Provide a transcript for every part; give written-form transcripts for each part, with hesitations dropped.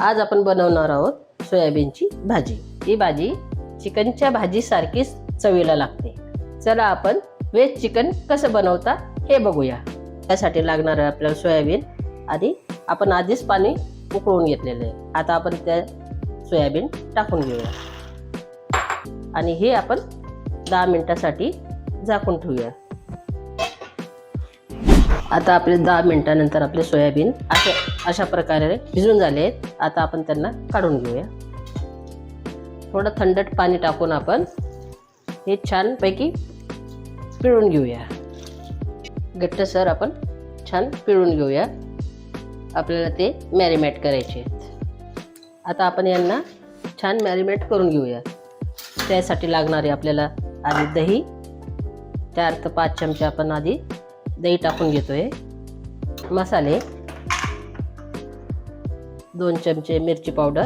आज आपण बनवणार आहोत सोयाबीनची भाजी। ही भाजी चिकनच्या भाजीसारखीच चवीला लागते। चला आपण व्हेज चिकन कसं बनवता हे बघूया। त्यासाठी लागणार आहे आपल्याला सोयाबीन आणि आपण आधीच पाणी उकळून घेतलेले आहे। आता आपण त्या सोयाबीन टाकून घेऊया आणि हे आपण 10 मिनिटांसाठी झाकून ठेवूया। आता आपले 10 मिनिटांनंतर आपले सोयाबीन अशा प्रकारे भिजून झाले आहेत। आता आपण त्यांना काढून घेऊया। थोडं थंडट पाणी टाकून आपण हे छान पैकी पिळून घेऊया। घट्टसर आपण छान पिळून घेऊया। आपल्याला ते मॅरिनेट करायचे आहेत। आता आपण यांना छान मॅरिनेट करून घेऊया। त्यासाठी लागणारे आपल्याला आधी दही 4 ते 5 चमचे आपण आधी दही टाकून घेतोय। मसाले 2 चमचे मिरची पावडर,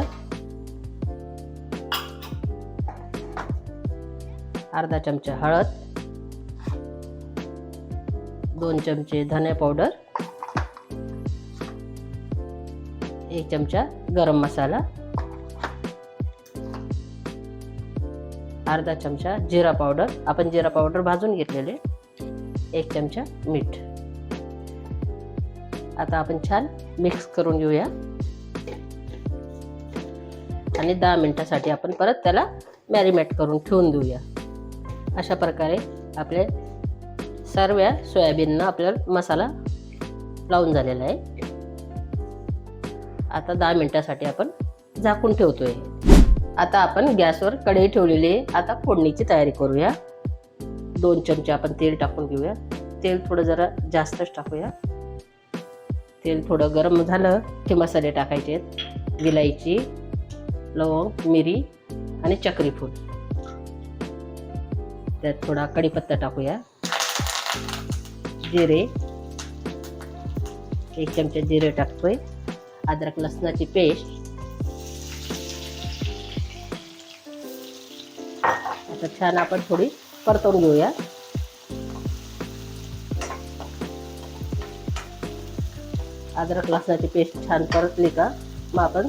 अर्धा चमचा हळद, 2 चमचे धने पावडर, 1 चमचा गरम मसाला, अर्धा चमचा जिरा पावडर, आपण जिरा पावडर भाजून घेतलेले, 1 चमचा मीठ। आता आपण छान मिक्स करून घेऊया आणि 10 मिनिटांसाठी आपण परत त्याला मॅरिनेट करून ठेवून देऊया। अशा प्रकारे आपले सर्व सोयाबीनला आपल्याला मसाला लावून झालेला आहे। आता 10 मिनिटांसाठी आपण झाकून ठेवतोय। आता आपण गॅसवर कढई ठेवलेली आहे। आता फोडणीची तयारी करूया। 2 चमचे आपण तेल टाकून घेऊया। तेल थोडं जरा जास्तच टाकूया। तेल थोडं गरम झालं की मसाले टाकायचे आहेत। विलायची, लवंग, मिरी आणि चक्री फूल। त्यात थोडा कढीपत्ता टाकूया। जिरे 1 चमचा जिरे टाकतोय। अद्रक लसणाची पेस्ट, आता छान आपण थोडी परतवून घेऊया। अद्रक लसणाची पेस्ट छान परतली का मग आपण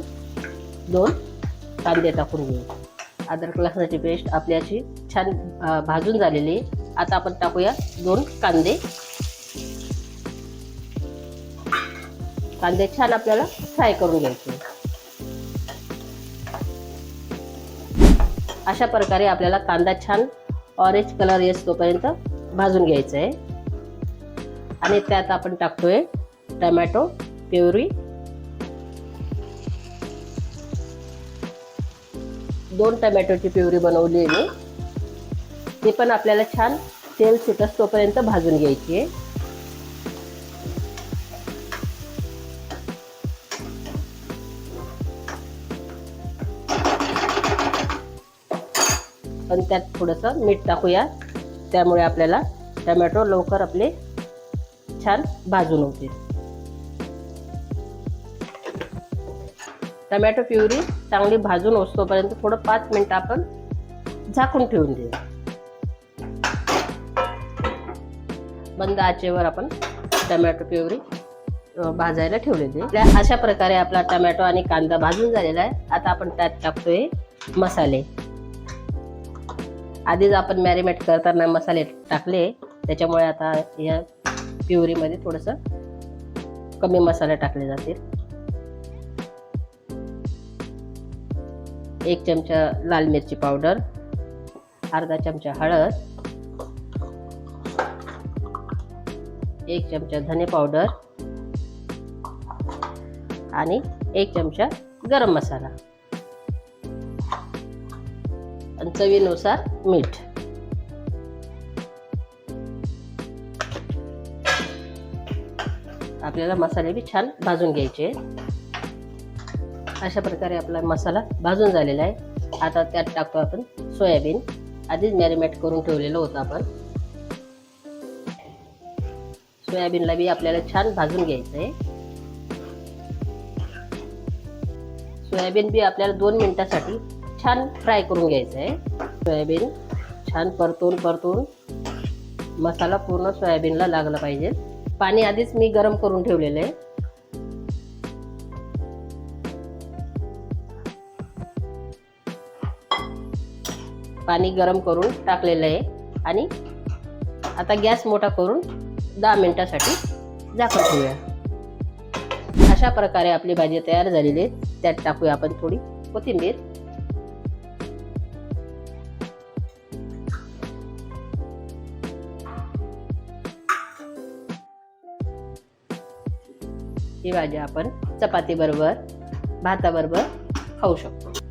2 कांदे टाकून घेऊ। अद्रक लसणाची पेस्ट आपली अशी छान भाजून झालेली। आता आपण टाकूया 2 कांदे। कांदे छान आपल्याला फ्राय करून घ्यायचे। अशा प्रकारे आपल्याला कांदा छान ऑरेंज कलर येतोपर्यंत भाजून घ्यायचा आहे। आणि त्यात आपण टाकतोय टोमॅटो प्युरी, 2 टोमॅटोची प्युरी बनवली आहे मी। ते पण आपल्याला छान तेल सुटतोपर्यंत भाजून घ्यायची आहे। पण त्यात थोडंसं मीठ टाकूया, त्यामुळे आपल्याला टोमॅटो लवकर आपले छान भाजून होते। टोमॅटो प्युरी चांगली भाजून होतोपर्यंत थोडं 5 मिनिटं आपण झाकून ठेवून देऊ। बंद आचेवर आपण टोमॅटो प्युरी भाजायला ठेवलेली। अशा प्रकारे आपला टोमॅटो आणि कांदा भाजून झालेला आहे। आता आपण त्यात टाकतोय मसाले। आधीच आपण मॅरिनेट करताना मसाले टाकले, त्याच्यामुळे आता या प्युरीमध्ये थोडंसं कमी मसाले टाकले जातील। 1 चमचा लाल मिरची पावडर, अर्धा चमचा हळद, 1 चमचा धने पावडर आणि 1 चमचा गरम मसाला आणि चवीनुसार मीठ। आपल्याला मसाले भी छान भाजून घ्यायचे। अशा प्रकारे आपला मसाला भाजून झालेला आहे। आता त्यात टाकतो आपण सोयाबीन। आधीच मॅरिनेट करून ठेवलेलं होतं आपण। सोयाबीनला बी आपल्याला छान भाजून घ्यायचं आहे। सोयाबीन बी आपल्याला 2 मिनिटांसाठी छान फ्राय करून घ्यायचं आहे। सोयाबीन छान परतून मसाला पूर्ण सोयाबीनला लागला पाहिजे। पाणी आधीच मी गरम करून ठेवलेलं आहे। पाणी गरम करून टाकलेलं आहे आणि आता गॅस मोठा करून 10 मिनिटासाठी झाकण ठेवूया। अशा प्रकारे आपली भाजी तयार झालेली आहे। त्यात टाकूया आपण थोडी कोथिंबीर, ही भाजी आपण चपाती बरोबर, भाताबरोबर खाऊ शकतो।